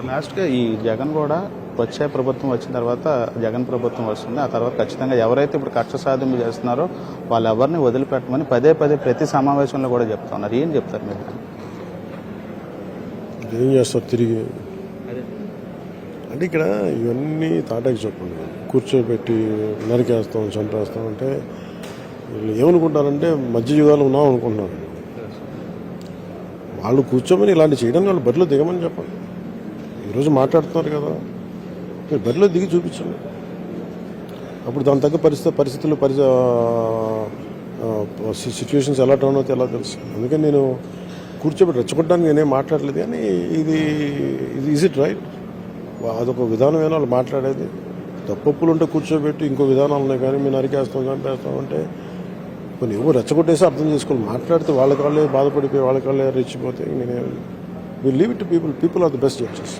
లాస్ట్గా ఈ జగన్ కూడా వచ్చే ప్రభుత్వం వచ్చిన తర్వాత జగన్ ప్రభుత్వం వస్తుంది. ఆ తర్వాత ఖచ్చితంగా ఎవరైతే ఇప్పుడు కక్ష సాధింపు చేస్తున్నారో వాళ్ళు ఎవరిని వదిలిపెట్టమని పదే ప్రతి సమావేశంలో కూడా చెప్తున్నారు. ఏం చెప్తారు మీరు? ఏం చేస్తారు తిరిగి అంటే ఇక్కడ ఇవన్నీ తాటాకి చెప్పండి, కూర్చోబెట్టి నరికేస్తాం చంపేస్తాం అంటే వీళ్ళు ఏమనుకుంటారంటే మధ్య యుగాలు ఉన్నాం అనుకుంటున్నారు. వాళ్ళు కూర్చోమని ఇలాంటి చేయడానికి వాళ్ళు బరిలో దిగమని చెప్పండి. ఈరోజు మాట్లాడుతున్నారు కదా, మీరు బరిలో దిగి చూపించండి. అప్పుడు దాని తగ్గ పరిస్థితులు సిచ్యువేషన్స్ ఎలా టర్న్ అవుతాయి ఎలా తెలుసు. అందుకని నేను కూర్చోబెట్టి రెచ్చగొట్టడానికి నేనేం మాట్లాడలేదు. కానీ ఇది ఈజ్ ఇట్ రైట్? అదొక విధానం ఏమో వాళ్ళు మాట్లాడేది. తప్పులు ఉంటే కూర్చోబెట్టి ఇంకో విధానాలు ఉన్నాయి. కానీ మేము నరికేస్తాం చంపేస్తాం అంటే కొన్ని ఎవరు రెచ్చగొట్టేసి అర్థం చేసుకోవాలి. మాట్లాడితే వాళ్ళ కాళ్ళే బాధపడిపోయి వాళ్ళ కాళ్ళే రెచ్చిపోతే నేనే leave it to people are the best judges.